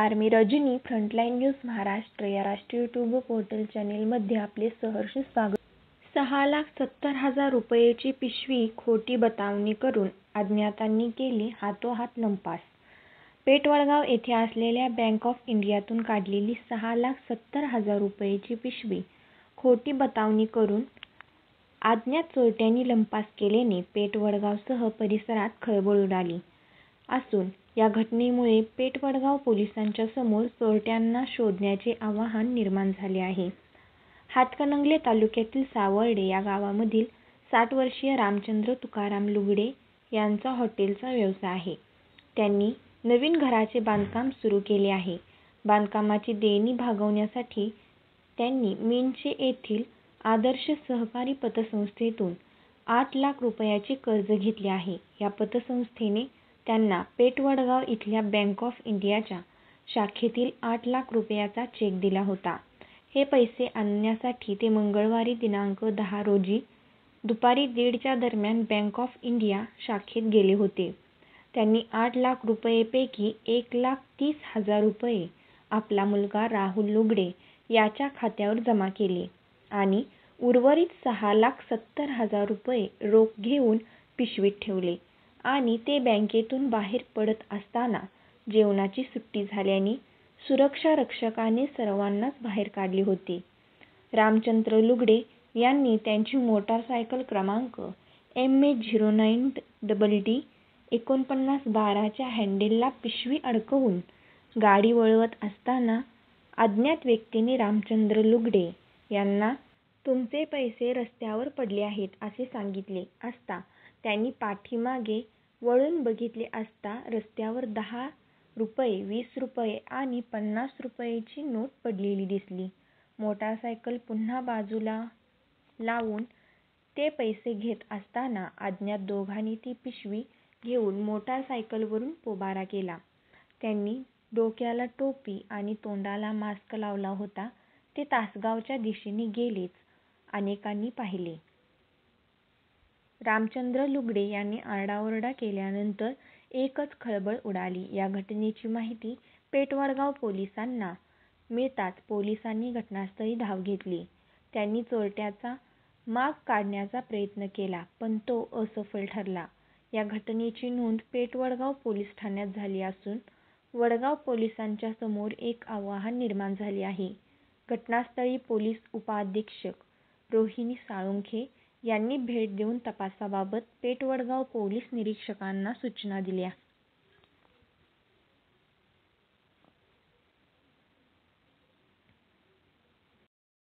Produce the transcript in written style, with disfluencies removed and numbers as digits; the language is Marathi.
नमस्कार, मी रजनी. फ्रंटलाईन न्यूज महाराष्ट्र या राष्ट्रीय यूट्यूब पोर्टल चॅनेलमध्ये आपले सहर्ष स्वागत. 6,70,000 रुपयेची पिशवी खोटी बतावणी करून अज्ञातांनी केली हातोहात लंपास. पेठवडगाव येथे असलेल्या बँक ऑफ इंडियातून काढलेली 6,70,000 रुपयेची पिशवी खोटी बतावणी करून अज्ञात चोरट्यांनी लंपास केल्याने पेठवडगावसह परिसरात खळबळ उडाली असून या घटनेमुळे पेठवडगाव पोलिसांच्या समोर चोरट्यांना शोधण्याचे आव्हान निर्माण झाले आहे. हातकणंगले तालुक्यातील सावर्डे या गावामधील 60 वर्षीय रामचंद्र तुकाराम लुगडे यांचा हॉटेलचा व्यवसाय आहे. त्यांनी नवीन घराचे बांधकाम सुरू केले आहे. बांधकामाची देणी भागवण्यासाठी त्यांनी मिंचे येथील आदर्श सहकारी पतसंस्थेतून 8 लाख रुपयाचे कर्ज घेतले आहे. या पतसंस्थेने त्यांना पेठवडगाव इथल्या बँक ऑफ इंडियाच्या शाखेतील 8 लाख रुपयाचा चेक दिला होता. हे पैसे आणण्यासाठी ते मंगळवारी दिनांक 10 रोजी दुपारी 1:30च्या दरम्यान बँक ऑफ इंडिया शाखेत गेले होते. त्यांनी 8 लाख रुपयेपैकी 1,30,000 रुपये आपला मुलगा राहुल लुगडे याच्या खात्यावर जमा केले आणि उर्वरित 6,70,000 रुपये रोख घेऊन पिशवीत ठेवले आणि ते बँकेतून बाहेर पडत असताना जेवणाची सुट्टी झाल्याने सुरक्षा रक्षकाने सर्वांनाच बाहेर काढले होते. रामचंद्र लुगडे यांनी त्यांची मोटारसायकल क्रमांक MA09DD 4912 च्या हँडलला पिशवी अडकवून गाडी वळवत असताना अज्ञात व्यक्तीने रामचंद्र लुगडे यांना तुमचे पैसे रस्त्यावर पडले आहेत असे सांगितले असता त्यांनी पाठीमागे वळून बघितले असता रस्त्यावर 10 रुपये, 20 रुपये आणि 50 रुपयेची नोट पडलेली दिसली. मोटारसायकल पुन्हा बाजूला लावून ते पैसे घेत असताना अज्ञात दोघांनी ती पिशवी घेऊन मोटारसायकलवरून पोबारा केला. त्यांनी डोक्याला टोपी आणि तोंडाला मास्क लावला होता. ते तासगावच्या दिशेने गेलेच अनेकांनी पाहिले. रामचंद्र लुगडे यांनी आरडाओरडा केल्यानंतर एकच खळबळ उडाली. या घटनेची माहिती पेठवडगाव पोलिसांना मिळताच पोलिसांनी घटनास्थळी धाव घेतली. त्यांनी चोरट्याचा माग काढण्याचा प्रयत्न केला पण तो असफल ठरला. या घटनेची नोंद पेठवडगाव पोलीस ठाण्यात झाली असून वडगाव पोलिसांच्या समोर एक आव्हान निर्माण झाले आहे. घटनास्थळी पोलीस उपअधीक्षक रोहिणी साळुंखे यांनी भेट देऊन तपासाबाबत पेठवडगाव पोलीस निरीक्षकांना सूचना दिल्या.